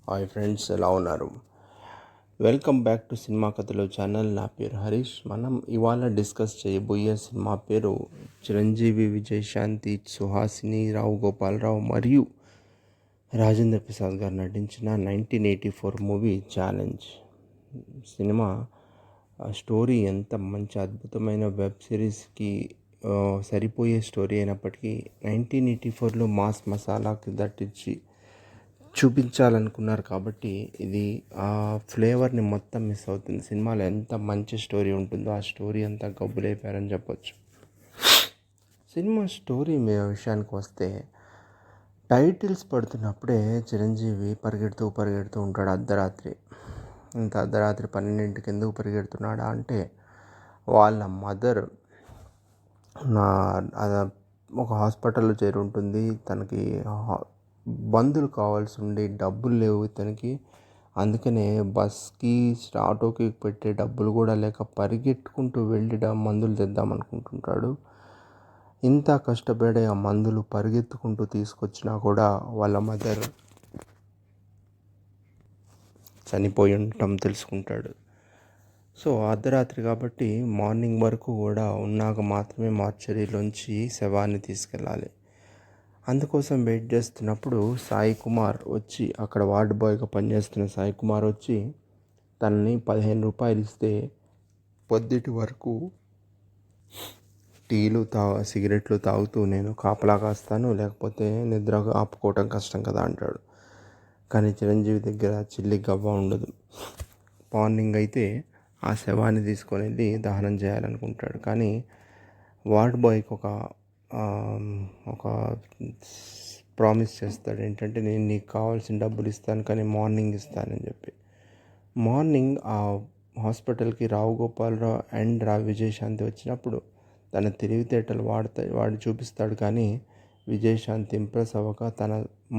Hi friends, ఎలా ఉన్నారు? Welcome back to cinema కథలు ఛానల్. నా పేరు హరీష్. మనం ఇవాళ డిస్కస్ చేయబోయే సినిమా పేరు చిరంజీవి, విజయశాంతి, సుహాసిని, రావు గోపాలరావు మరియు రాజేంద్ర ప్రసాద్ గారు నటించిన 1984 మూవీ ఛాలెంజ్. సినిమా స్టోరీ ఎంత మంచి అద్భుతమైన వెబ్ సిరీస్కి సరిపోయే స్టోరీ అయినప్పటికీ 1984లో మాస్ మసాలాకి దట్టించి చూపించాలనుకున్నారు కాబట్టి ఇది ఆ ఫ్లేవర్ని మొత్తం మిస్ అవుతుంది. సినిమాలో ఎంత మంచి స్టోరీ ఉంటుందో ఆ స్టోరీ అంతా గబ్బులైపోయారని చెప్పొచ్చు. సినిమా స్టోరీ విషయానికి వస్తే, టైటిల్స్ పడుతున్నప్పుడే చిరంజీవి పరిగెడుతూ ఉంటాడు అర్ధరాత్రి. ఇంత అర్ధరాత్రి 12ంటికి ఎందుకు పరిగెడుతున్నాడా అంటే, వాళ్ళ మదర్ ఒక హాస్పిటల్లో చేరి ఉంటుంది. తనకి మందులు కావాల్సి ఉండి డబ్బులు లేవు ఇతనికి. అందుకనే బస్కి ఆటోకి పెట్టే డబ్బులు కూడా లేక పరిగెట్టుకుంటూ వెళ్ళి మందులు తెద్దాం అనుకుంటుంటాడు. ఇంత కష్టపడే ఆ మందులు పరిగెత్తుకుంటూ తీసుకొచ్చినా కూడా వాళ్ళ మదర్ చనిపోయి ఉండటం తెలుసుకుంటాడు. సో అర్ధరాత్రి కాబట్టి మార్నింగ్ వరకు కూడా ఉన్నాక మాత్రమే మార్చరీలోంచి శవాన్ని తీసుకెళ్ళాలి. అందుకోసం వెయిట్ చేస్తున్నప్పుడు సాయి కుమార్ వచ్చి, అక్కడ వార్డ్ బాయ్గా పనిచేస్తున్న సాయి కుమార్ వచ్చి తనని 15 రూపాయలు ఇస్తే పొద్దుటి వరకు టీలు సిగరెట్లు తాగుతూ నేను కాపలా కాస్తాను, లేకపోతే నిద్ర ఆపుకోవటం కష్టం కదా అంటాడు. కానీ చిరంజీవి దగ్గర చిల్లి గవ్వ ఉండదు. మార్నింగ్ అయితే ఆ శవాన్ని తీసుకొని వెళ్ళి దహనం చేయాలనుకుంటాడు. కానీ వార్డ్ బాయ్కి ఒక ప్రామిస్ చేస్తాడు. ఏంటంటే, నేను నీకు కావాల్సిన డబ్బులు ఇస్తాను కానీ మార్నింగ్ ఇస్తానని చెప్పి. మార్నింగ్ ఆ హాస్పిటల్కి రావు గోపాలరావు అండ్ విజయశాంతి వచ్చినప్పుడు తన తెలివితేటలు వాడి చూపిస్తాడు. కానీ విజయశాంతి ఇంప్రెస్ అవ్వక తన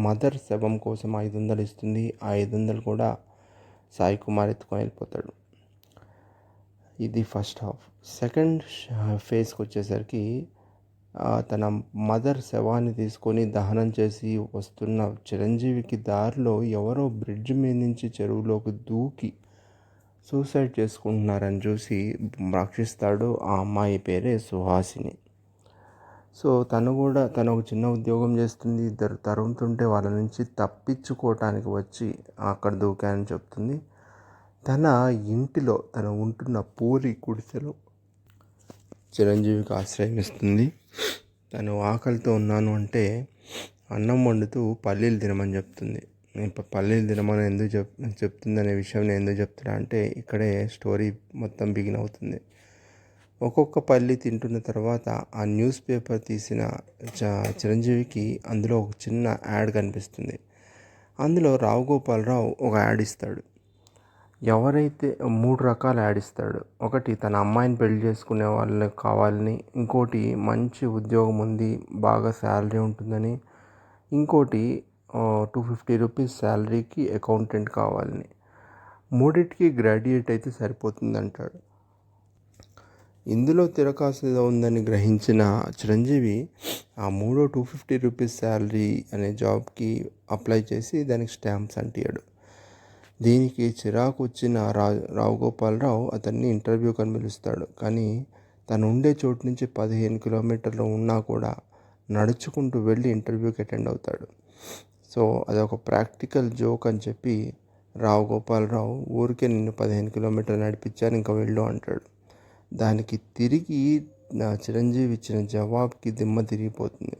మదర్ శవం కోసం 500 ఇస్తుంది. ఆ 500 కూడా సాయి కుమార్ ఎత్తుకొని వెళ్ళిపోతాడు. ఇది ఫస్ట్ హాఫ్. సెకండ్ ఫేజ్కి వచ్చేసరికి తన మదర్ శవాన్ని తీసుకొని దహనం చేసి వస్తున్న చిరంజీవికి దారిలో ఎవరో బ్రిడ్జ్ మీద నుంచి చెరువులోకి దూకి సూసైడ్ చేసుకుంటున్నారని చూసి రక్షిస్తాడు. ఆ అమ్మాయి పేరే సుహాసిని. సో తను ఒక చిన్న ఉద్యోగం చేస్తుంది. ఇద్దరు తరుముతుంటే వాళ్ళ నుంచి తప్పించుకోవటానికి వచ్చి అక్కడ దూకానని చెప్తుంది. తన ఇంటిలో తను ఉంటున్న పూరి గుడిసెలో చిరంజీవికి ఆశ్రయం ఇస్తుంది. తను ఆకలితో ఉన్నాను అంటే అన్నం వండుతూ పల్లీలు తినమని చెప్తుంది. పల్లీలు తినమని ఎందుకు చెప్తుంది అనే విషయం నేను ఎందుకు చెప్తున్నా అంటే, ఇక్కడే స్టోరీ మొత్తం బిగిన్ అవుతుంది. ఒక్కొక్క పల్లి తింటున్న తర్వాత ఆ న్యూస్ పేపర్ తీసిన చిరంజీవికి అందులో ఒక చిన్న యాడ్ కనిపిస్తుంది. అందులో రావు గోపాలరావు ఒక యాడ్ ఇస్తాడు. ఎవరైతే 3 రకాల యాడ్ ఇస్తాడు. ఒకటి, తన అమ్మాయిని పెళ్లి చేసుకునే వాళ్ళకి కావాలని. ఇంకోటి, మంచి ఉద్యోగం ఉంది, బాగా శాలరీ ఉంటుందని. ఇంకోటి, 250 రూపీస్ శాలరీకి అకౌంటెంట్ కావాలని. మూడింటికి గ్రాడ్యుయేట్ అయితే సరిపోతుంది అంటాడు. ఇందులో తిరకాసుగా ఉందని గ్రహించిన చిరంజీవి ఆ 250 రూపీస్ శాలరీ అనే జాబ్కి అప్లై చేసి దానికి స్టాంప్స్ అంటియాడు. దీనికి చిరాకు వచ్చిన రావు గోపాలరావు అతన్ని ఇంటర్వ్యూకి పిలుస్తాడు. కానీ తను ఉండే చోటు నుంచి 15 కిలోమీటర్లు ఉన్నా కూడా నడుచుకుంటూ వెళ్ళి ఇంటర్వ్యూకి అటెండ్ అవుతాడు. సో అదొక ప్రాక్టికల్ జోక్ అని చెప్పి రావు గోపాలరావు ఊరికే నిన్ను 15 కిలోమీటర్లు నడిపించాను, ఇంకా వెళ్ళు అంటాడు. దానికి తిరిగి చిరంజీవి ఇచ్చిన జవాబుకి దిమ్మ తిరిగిపోతుంది.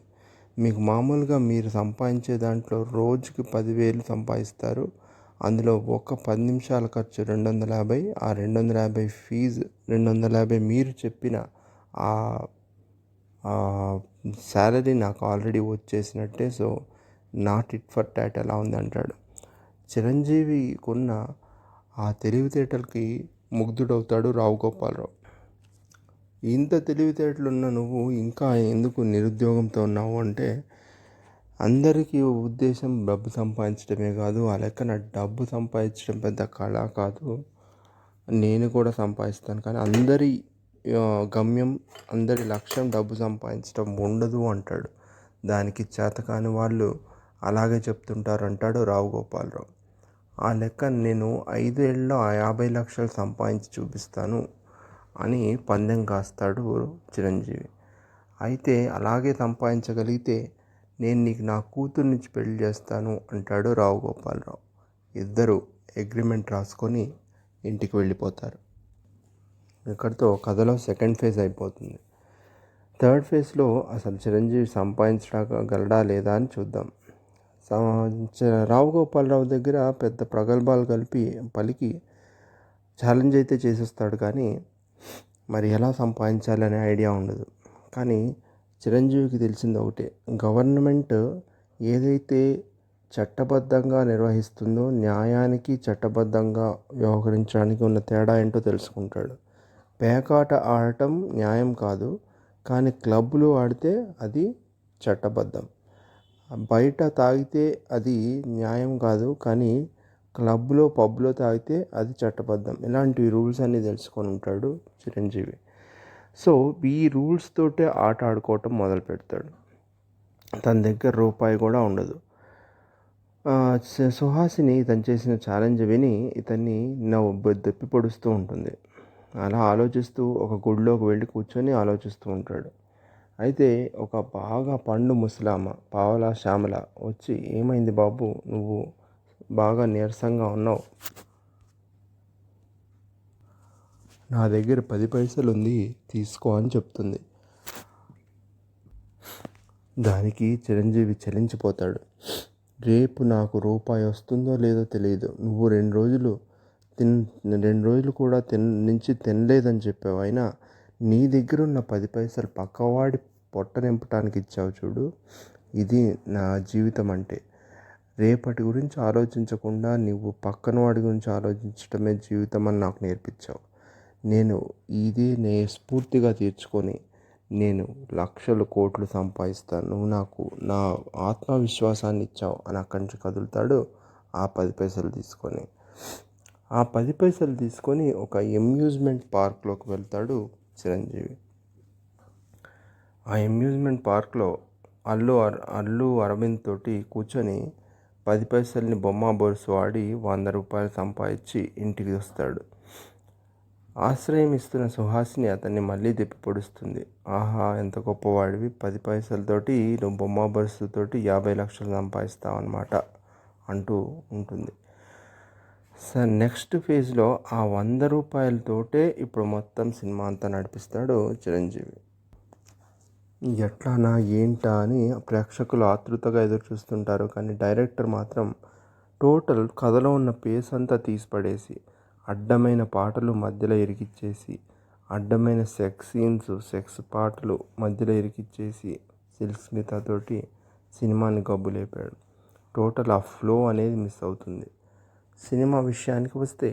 మీకు మామూలుగా మీరు సంపాదించే దాంట్లో రోజుకి 10,000 సంపాదిస్తారు. అందులో ఒక 10 నిమిషాల ఖర్చు 250. ఆ 250 ఫీజు 250 మీరు చెప్పిన ఆ శాలరీ నాకు ఆల్రెడీ వచ్చేసినట్టే. So not it for tat ఎలా ఉంది అంటాడు. చిరంజీవికున్న ఆ తెలివితేటలకి ముగ్ధుడవుతాడు రావు గోపాలరావు. ఇంత తెలివితేటలున్న నువ్వు ఇంకా ఎందుకు నిరుద్యోగంతో ఉన్నావు అంటే, అందరికీ ఉద్దేశం డబ్బు సంపాదించడమే కాదు, ఆ లెక్కన డబ్బు సంపాదించడం పెద్ద కళ కాదు, నేను కూడా సంపాదిస్తాను, కానీ అందరి గమ్యం, అందరి లక్ష్యం డబ్బు సంపాదించడం ఉండదు అంటాడు. దానికి చేతకాని వాళ్ళు అలాగే చెప్తుంటారు అంటాడు రావు గోపాలరావు. ఆ లెక్క నేను 5 ఏళ్ళలో ఆ 50 లక్షలు సంపాదించి చూపిస్తాను అని పందెం కాస్తాడు చిరంజీవి. అయితే అలాగే సంపాదించగలిగితే నేను నీకు నా కూతుర్నిచ్చి పెళ్లి చేస్తాను అంటాడు రావు గోపాలరావు. ఇద్దరు అగ్రిమెంట్ రాసుకొని ఇంటికి వెళ్ళిపోతారు. ఇక్కడితో కథలో సెకండ్ ఫేజ్ అయిపోతుంది. థర్డ్ ఫేజ్లో అసలు చిరంజీవి సంపాదించగలడా లేదా అని చూద్దాం. రావు గోపాలరావు దగ్గర పెద్ద ప్రగల్భాలు పలికి ఛాలెంజ్ అయితే చేసేస్తాడు, కానీ మరి ఎలా సంపాదించాలనే ఐడియా ఉండదు. కానీ చిరంజీవికి తెలిసింది ఒకటే, గవర్నమెంట్ ఏదైతే చట్టబద్ధంగా నిర్వహిస్తుందో న్యాయానికి చట్టబద్ధంగా వ్యవహరించడానికి ఉన్న తేడా ఏంటో తెలుసుకుంటాడు. పేకాట ఆడటం న్యాయం కాదు, కానీ క్లబ్లో ఆడితే అది చట్టబద్ధం. బయట తాగితే అది న్యాయం కాదు, కానీ క్లబ్లో పబ్లో తాగితే అది చట్టబద్ధం. ఇలాంటి రూల్స్ అన్నీ తెలుసుకొని ఉంటాడు చిరంజీవి. సో ఈ రూల్స్ తోటే ఆట ఆడుకోవటం మొదలు పెడతాడు. తన దగ్గర రూపాయి కూడా ఉండదు. సుహాసిని ఇతను చేసిన ఛాలెంజ్ విని ఇతన్ని దెప్పి పొడుస్తూ ఉంటుంది. అలా ఆలోచిస్తూ ఒక గుడిలోకి వెళ్ళి కూర్చొని ఆలోచిస్తూ ఉంటాడు. అయితే ఒక బాగా పండు ముసలామ పావలా శ్యామల వచ్చి, ఏమైంది బాబు, నువ్వు బాగా నీరసంగా ఉన్నావు, నా దగ్గర 10 పైసలు ఉంది తీసుకో అని చెప్తుంది. దానికి చిరంజీవి చలించిపోతాడు. రేపు నాకు రూపాయి వస్తుందో లేదో తెలియదు, నువ్వు 2 రోజులు కూడా తినలేదని చెప్పావు, అయినా నీ దగ్గర ఉన్న 10 పైసలు పక్కవాడి పొట్ట నింపటానికి ఇచ్చావు చూడు, ఇది నా జీవితం అంటే. రేపటి గురించి ఆలోచించకుండా నువ్వు పక్కన వాడి గురించి ఆలోచించటమే జీవితం అని నాకు నేర్పించావు. ఇదే స్ఫూర్తిగా తీర్చుకొని నేను లక్షలు కోట్లు సంపాదిస్తాను, నువ్వు నాకు నా ఆత్మవిశ్వాసాన్ని ఇచ్చావు అని అక్కడి నుంచి కదులుతాడు. ఆ 10 పైసలు తీసుకొని ఆ 10 పైసలు తీసుకొని ఒక అమ్యూజ్మెంట్ పార్క్లోకి వెళ్తాడు చిరంజీవి. ఆ అమ్యూజ్మెంట్ పార్క్లో అల్లు అరవింద్ తోటి కూర్చొని 10 పైసల్ని బొమ్మ బొరుసు ఆడి 100 రూపాయలు సంపాదించి ఇంటికి వస్తాడు. ఆశ్రయం ఇస్తున్న సుహాసిని అతన్ని మళ్ళీ తిప్పి పొడుస్తుంది. ఆహా, ఎంత గొప్పవాడివి, 10 పైసలతోటి నువ్వు బొమ్మ బొరుసుతోటి 50 లక్షలు సంపాదిస్తావు అన్నమాట అంటూ ఉంటుంది. సార్ నెక్స్ట్ ఫేజ్లో ఆ 100 రూపాయలతోటే ఇప్పుడు మొత్తం సినిమా అంతా నడిపిస్తాడు చిరంజీవి. ఎట్లానా ఏంటా అని ప్రేక్షకులు ఆతృతగా ఎదురు చూస్తుంటారు, కానీ డైరెక్టర్ మాత్రం టోటల్ కథలో ఉన్న పేస్ అంతా తీసిపడేసి అడ్డమైన పాటలు మధ్యలో ఇరికిచ్చేసి, అడ్డమైన సెక్స్ సీన్స్ సెక్స్ పాటలు మధ్యలో ఇరికిచ్చేసి సిల్క్ స్మితతోటి సినిమాని గబ్బులేపాడు. టోటల్ ఆ ఫ్లో అనేది మిస్ అవుతుంది. సినిమా విషయానికి వస్తే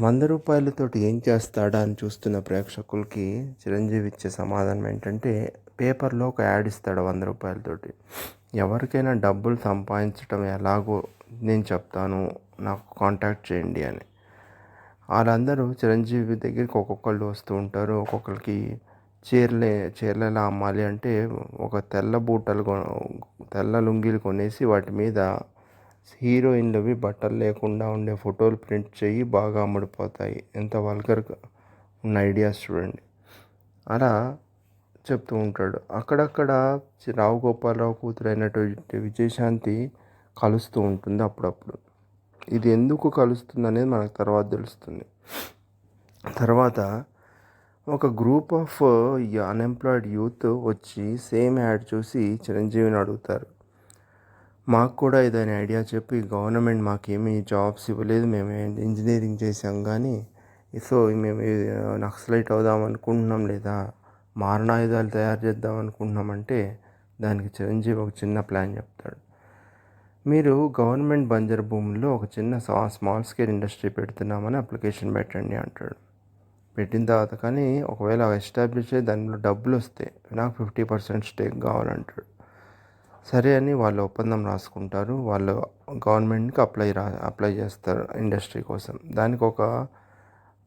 100 రూపాయలతోటి ఏం చేస్తాడా అని చూస్తున్న ప్రేక్షకులకి చిరంజీవి ఇచ్చే సమాధానం ఏంటంటే, పేపర్లో ఒక యాడ్ ఇస్తాడు 100 రూపాయలతోటి. ఎవరికైనా డబ్బులు సంపాదించడం ఎలాగో నేను చెప్తాను, నాకు కాంటాక్ట్ చేయండి అని. వాళ్ళందరూ చిరంజీవి దగ్గరికి ఒక్కొక్కళ్ళు వస్తూ ఉంటారు. ఒక్కొక్కరికి చీరలు ఎలా అమ్మాలి అంటే, ఒక తెల్ల లుంగీలు కొనేసి వాటి మీద హీరోయిన్లవి బట్టలు లేకుండా ఉండే ఫోటోలు ప్రింట్ చేయి, బాగా అమ్ముడిపోతాయి. ఎంత వల్గర్గా ఉన్న ఐడియాస్ చూడండి. అలా చెప్తూ ఉంటాడు. అక్కడక్కడ రావు గోపాలరావు కూతురు అయినటువంటి విజయశాంతి కలుస్తూ ఉంటుంది అప్పుడప్పుడు. ఇది ఎందుకు కలుస్తుంది అనేది మనకు తర్వాత తెలుస్తుంది. తర్వాత ఒక గ్రూప్ ఆఫ్ అన్ఎంప్లాయిడ్ యూత్ వచ్చి సేమ్ యాడ్ చూసి చిరంజీవిని అడుగుతారు, మాకు కూడా ఏదైనా ఐడియా చెప్పి, గవర్నమెంట్ మాకేమీ జాబ్స్ ఇవ్వలేదు, మేము ఇంజనీరింగ్ చేసాం, కానీ సో మేము నక్సలైట్ అవుదాం అనుకుంటున్నాం, లేదా మారణాయుధాలు తయారు చేద్దాం అనుకుంటున్నామంటే, దానికి చిరంజీవి ఒక చిన్న ప్లాన్ చెప్తాడు. మీరు గవర్నమెంట్ బంజరు భూముల్లో ఒక చిన్న స్మాల్ స్కేల్ ఇండస్ట్రీ పెడుతున్నామని అప్లికేషన్ పెట్టండి అంటాడు. పెట్టిన తర్వాత కానీ ఒకవేళ ఎస్టాబ్లిష్ అయ్యి దానిలో డబ్బులు వస్తే నాకు 50% స్టేక్ కావాలంటాడు. సరే అని వాళ్ళు ఒప్పందం రాసుకుంటారు. వాళ్ళు గవర్నమెంట్కి అప్లై చేస్తారు ఇండస్ట్రీ కోసం. దానికి ఒక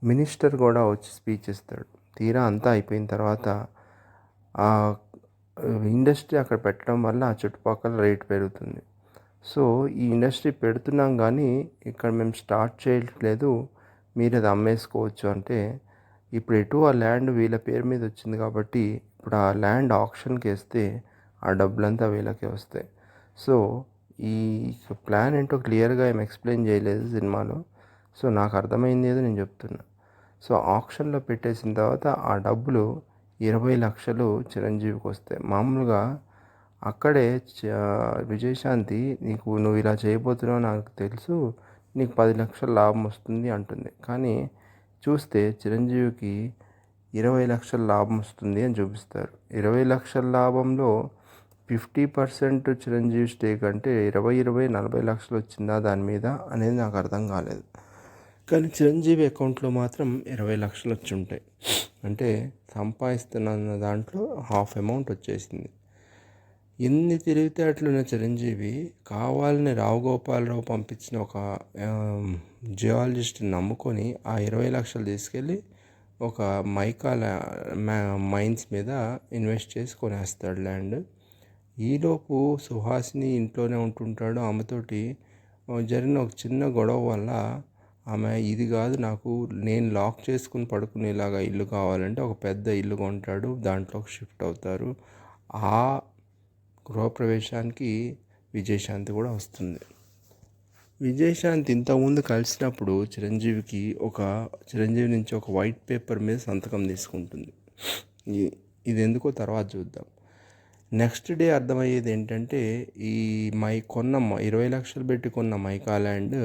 మినిస్టర్ కూడా వచ్చి స్పీచ్ ఇస్తాడు. తీరా అంతా అయిపోయిన తర్వాత ఆ ఇండస్ట్రీ అక్కడ పెట్టడం వల్ల ఆ చుట్టుపక్కల రేట్ పెరుగుతుంది. సో ఈ ఇండస్ట్రీ పెడుతున్నాం కానీ ఇక్కడ మేము స్టార్ట్ చేయట్లేదు, మీరు అది అమ్మేసుకోవచ్చు అంటే, ఇప్పుడు ఎటు ఆ ల్యాండ్ వీళ్ళ పేరు మీద వచ్చింది కాబట్టి ఇప్పుడు ఆ ల్యాండ్ ఆప్షన్కి వేస్తే ఆ డబ్బులంతా వీళ్ళకే వస్తాయి. సో ఈ ప్లాన్ ఏంటో క్లియర్గా ఏం ఎక్స్ప్లెయిన్ చేయలేదు సినిమాలో. సో నాకు అర్థమైంది ఏదో నేను చెప్తున్నా. సో ఆప్షన్లో పెట్టేసిన తర్వాత ఆ డబ్బులు 20 లక్షలు చిరంజీవికి వస్తాయి. మామూలుగా అక్కడే విజయశాంతి నువ్వు ఇలా చేయబోతున్నావు నాకు తెలుసు, నీకు 10 లక్షల లాభం వస్తుంది అంటుంది. కానీ చూస్తే చిరంజీవికి 20 లక్షల లాభం వస్తుంది అని చూపిస్తారు. 20 లక్షల లాభంలో 50% చిరంజీవి స్టేక్ అంటే 40 లక్షలు వచ్చిందా దాని మీద అనేది నాకు అర్థం కాలేదు. కానీ చిరంజీవి అకౌంట్లో మాత్రం 20 లక్షలు వచ్చి ఉంటాయి. అంటే సంపాదిస్తున్న దాంట్లో హాఫ్ అమౌంట్ వచ్చేసింది. ఎన్ని తెలివితేటలున్న చిరంజీవి కావాలని రావు గోపాలరావు పంపించిన ఒక జియాలజిస్ట్ని నమ్ముకొని ఆ 20 లక్షలు తీసుకెళ్ళి ఒక మైన్స్ మీద ఇన్వెస్ట్ చేసి కొనేస్తాడు ల్యాండ్. ఈలోపు సుహాసిని ఇంట్లోనే ఉంటుంటాడు. ఆమెతోటి జరిగిన ఒక చిన్న గొడవ వల్ల ఆమె ఇది కాదు నాకు, నేను లాక్ చేసుకుని పడుకునేలాగా ఇల్లు కావాలంటే ఒక పెద్ద ఇల్లు కొంటాడు, దాంట్లోకి షిఫ్ట్ అవుతారు. ఆ గృహప్రవేశానికి విజయశాంతి కూడా వస్తుంది. విజయశాంతి ఇంతకుముందు కలిసినప్పుడు చిరంజీవి నుంచి ఒక వైట్ పేపర్ మీద సంతకం తీసుకుంటుంది. ఇది ఎందుకో తర్వాత చూద్దాం. నెక్స్ట్ డే అర్థమయ్యేది ఏంటంటే ఈ 20 లక్షలు పెట్టి కొన్న మైకా ల్యాండ్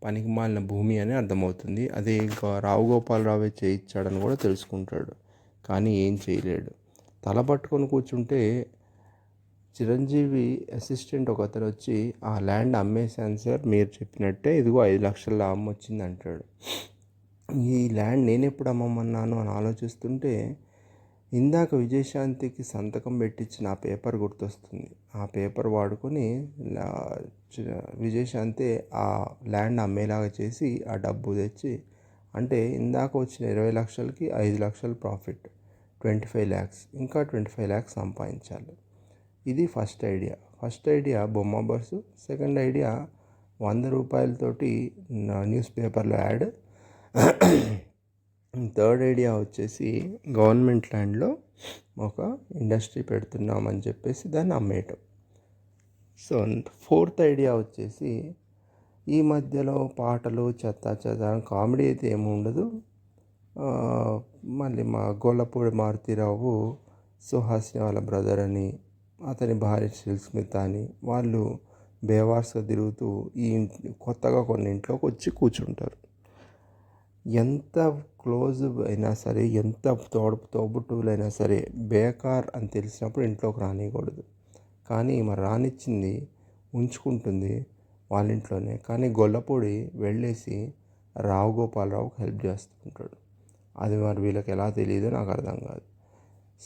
పనికి మాలిన భూమి అని అర్థమవుతుంది. అదే ఇంకా రావు గోపాలరావే చేయించాడని కూడా తెలుసుకుంటాడు. కానీ ఏం చేయలేడు. తల పట్టుకొని కూర్చుంటే చిరంజీవి అసిస్టెంట్ ఒక అతను వచ్చి ఆ ల్యాండ్ అమ్మేశాను సార్, మీరు చెప్పినట్టే, ఇదిగో 5 లక్షల లాభం వచ్చింది అంటాడు. ఈ ల్యాండ్ నేను ఎప్పుడు అమ్మమన్నాను అని ఆలోచిస్తుంటే ఇందాక విజయశాంతికి సంతకం పెట్టించిన ఆ పేపర్ గుర్తొస్తుంది. ఆ పేపర్ వాడుకొని విజయశాంతి ఆ ల్యాండ్ అమ్మేలాగా చేసి ఆ డబ్బు తెచ్చి, అంటే ఇందాక వచ్చిన 20 లక్షలకి 5 లక్షలు ప్రాఫిట్, 25 ల్యాక్స్, ఇంకా 25 ల్యాక్స్ సంపాదించాలి. ఇది ఫస్ట్ ఐడియా బొమ్మ బస్సు. సెకండ్ ఐడియా 100 రూపాయలతోటి న్యూస్ పేపర్లో యాడ్. థర్డ్ ఐడియా వచ్చేసి గవర్నమెంట్ ల్యాండ్లో ఒక ఇండస్ట్రీ పెడుతున్నామని చెప్పేసి దాన్ని అమ్మేయటం. సో ఫోర్త్ ఐడియా వచ్చేసి ఈ మధ్యలో పాటలు చెత్త కామెడీ అయితే ఏమి ఉండదు. మళ్ళీ మా గొల్లపూడి మారుతీరావు సుహాసిని వాళ్ళ బ్రదర్ అని, అతని భార్య స్మిత అని, వాళ్ళు బేవార్స్గా తిరుగుతూ కొత్తగా కొన్ని ఇంట్లోకి వచ్చి కూర్చుంటారు. ఎంత క్లోజ్ అయినా సరే, ఎంత తోబుట్టువులైనా సరే బేకార్ అని తెలిసినప్పుడు ఇంట్లోకి రానియకూడదు. కానీ మరి రానిచ్చింది, ఉంచుకుంటుంది వాళ్ళ ఇంట్లోనే. కానీ గొల్లపూడి వెళ్ళేసి రావు గోపాలరావుకి హెల్ప్ చేస్తుంటాడు. అది మరి వీళ్ళకి ఎలా తెలియదో నాకు అర్థం కాదు.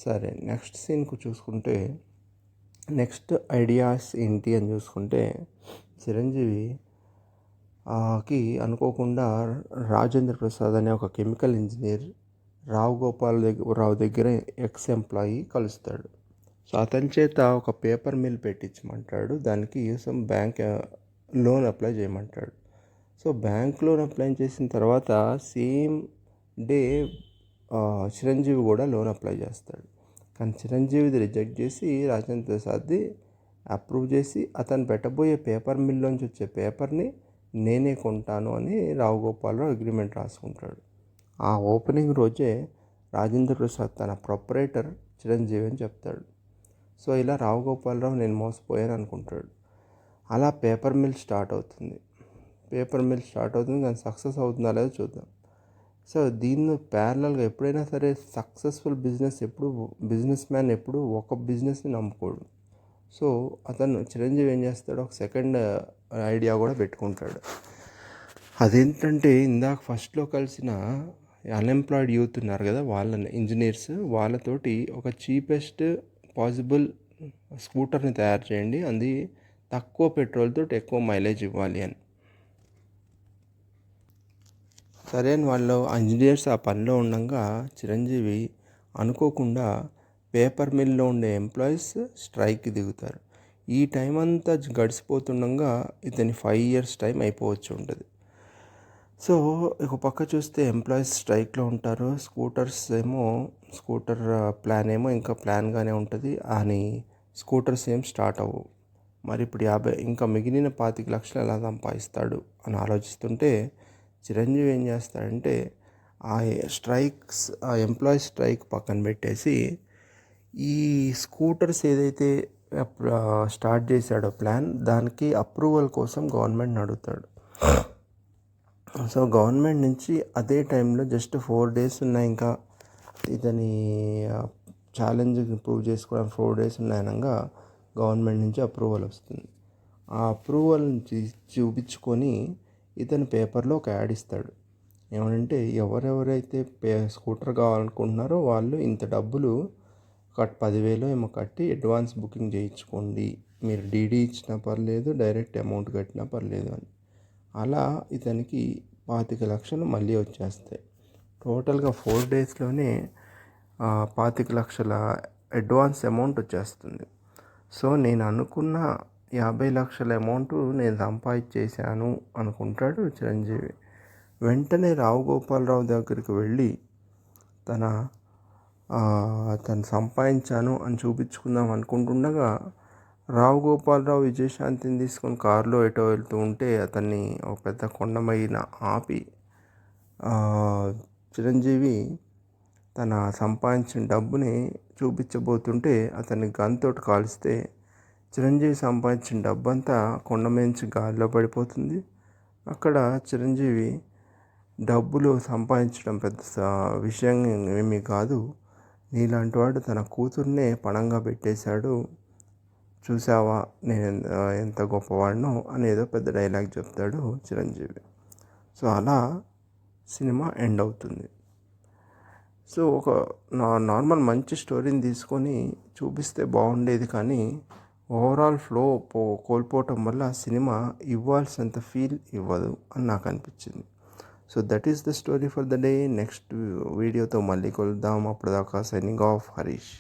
సరే, నెక్స్ట్ సీన్కు చూసుకుంటే, నెక్స్ట్ ఐడియాస్ ఏంటి అని చూసుకుంటే, చిరంజీవి కి అనుకోకుండా రాజేంద్ర ప్రసాద్ అనే ఒక కెమికల్ ఇంజనీర్ రావు దగ్గర ఎక్స్ ఎంప్లాయీ కలుస్తాడు. సో అతని చేత ఒక పేపర్ మిల్ పెట్టించమంటాడు. దానికి బ్యాంక్ లోన్ అప్లై చేయమంటాడు. సో బ్యాంక్ లోన్ అప్లై చేసిన తర్వాత సేమ్ డే చిరంజీవి కూడా లోన్ అప్లై చేస్తాడు. కానీ చిరంజీవిది రిజెక్ట్ చేసి రాజేంద్ర ప్రసాద్ది అప్రూవ్ చేసి అతను పెట్టబోయే పేపర్ మిల్లోంచి వచ్చే పేపర్ని నేనే కొంటాను అని రావు గోపాలరావు అగ్రిమెంట్ రాసుకుంటాడు. ఆ ఓపెనింగ్ రోజే రాజేంద్ర ప్రసాద్ తన ప్రొపరేటర్ చిరంజీవి అని చెప్తాడు. సో ఇలా రావు గోపాలరావు నేను మోసపోయాను అనుకుంటాడు. అలా పేపర్ మిల్ స్టార్ట్ అవుతుంది. కానీ సక్సెస్ అవుతుందా లేదో చూద్దాం. సో దీన్ని ప్యారలల్గా ఎప్పుడైనా సరే సక్సెస్ఫుల్ బిజినెస్ మ్యాన్ ఎప్పుడు ఒక బిజినెస్ని నమ్ముకోడు. సో అతను చిరంజీవి ఏం చేస్తాడు, ఒక సెకండ్ ఐడియా కూడా పెట్టుకుంటాడు. అదేంటంటే ఇందాక ఫస్ట్లో కలిసిన అన్ఎంప్లాయిడ్ యూత్ ఉన్నారు కదా, వాళ్ళని ఇంజనీర్స్, వాళ్ళతోటి ఒక చీపెస్ట్ పాసిబుల్ స్కూటర్ని తయారు చేయండి, అది తక్కువ పెట్రోల్తో ఎక్కువ మైలేజ్ ఇవ్వాలి అని. సరే అని వాళ్ళు ఇంజనీర్స్ ఆ పనిలో ఉండగా చిరంజీవి అనుకోకుండా పేపర్ మిల్లో ఉండే ఎంప్లాయీస్ స్ట్రైక్కి దిగుతారు. ఈ టైం అంతా గడిచిపోతుండగా ఇతని 5 ఇయర్స్ టైం అయిపోవచ్చు ఉంటుంది. సో ఒక పక్క చూస్తే ఎంప్లాయీస్ స్ట్రైక్లో ఉంటారు. స్కూటర్ ప్లాన్ ఏమో ఇంకా ప్లాన్గానే ఉంటుంది. అని స్కూటర్స్ ఏం స్టార్ట్ అవ్వవు. మరి ఇప్పుడు ఇంకా మిగిలిన 25 లక్షలు ఎలా సంపాదిస్తాడు అని ఆలోచిస్తుంటే చిరంజీవి ఏం చేస్తాడంటే ఆ ఎంప్లాయీస్ స్ట్రైక్ పక్కన పెట్టేసి ఈ స్కూటర్స్ ఏదైతే స్టార్ట్ చేశాడో ప్లాన్, దానికి అప్రూవల్ కోసం గవర్నమెంట్ని అడుగుతాడు. సో గవర్నమెంట్ నుంచి అదే టైంలో జస్ట్ 4 days ఉన్నాయి, ఇంకా ఇతని ఛాలెంజ్ ప్రూవ్ చేసుకోవడానికి 4 days ఉన్నాయనగా గవర్నమెంట్ నుంచి అప్రూవల్ వస్తుంది. ఆ అప్రూవల్ చూపించుకొని ఇతను పేపర్లో ఒక యాడ్ ఇస్తాడు. ఏమంటే ఎవరెవరైతే స్కూటర్ కావాలనుకుంటున్నారో వాళ్ళు ఇంత డబ్బులు 10,000 ఏమో కట్టి అడ్వాన్స్ బుకింగ్ చేయించుకోండి, మీరు డీడీ ఇచ్చినా పర్లేదు, డైరెక్ట్ అమౌంట్ కట్టినా పర్లేదు అని. అలా ఇతనికి 25 లక్షలు మళ్ళీ వచ్చేస్తాయి. టోటల్గా 4 daysలోనే 25 లక్షల అడ్వాన్స్ అమౌంట్ వచ్చేస్తుంది. సో నేను అనుకున్న 50 లక్షల అమౌంట్ నేను సంపాదించేశాను అనుకుంటాడు చిరంజీవి. వెంటనే రావు గోపాలరావు దగ్గరికి వెళ్ళి తను సంపాదించాను అని చూపించుకుందాం అనుకుంటుండగా రావు గోపాలరావు విజయశాంతిని తీసుకొని కారులో ఎటో వెళ్తూ ఉంటే అతన్ని ఒక పెద్ద కొండమైన ఆపి చిరంజీవి తన సంపాదించిన డబ్బుని చూపించబోతుంటే అతన్ని గన్తోటి కాల్స్తే చిరంజీవి సంపాదించిన డబ్బంతా కొండ నుంచి గాలిలో పడిపోతుంది. అక్కడ చిరంజీవి డబ్బులు సంపాదించడం పెద్ద విషయం ఏమీ కాదు, నీలాంటి వాడు తన కూతుర్నే పణంగా పెట్టేశాడు, చూసావా నేను ఎంత గొప్పవాడినో అనేదో పెద్ద డైలాగ్ చెప్తాడు చిరంజీవి. సో అలా సినిమా ఎండ్ అవుతుంది. సో ఒక నార్మల్ మంచి స్టోరీని తీసుకొని చూపిస్తే బాగుండేది, కానీ ఓవరాల్ ఫ్లో కోల్పోవటం వల్ల సినిమా ఇవ్వాల్సినంత ఫీల్ ఇవ్వదు అని నాకు అనిపించింది. So that is the story for the day. Next వీడియోతో మళ్ళీ కలుద్దాం. అప్పటిదాకా సైనింగ్ ఆఫ్, హరీష్.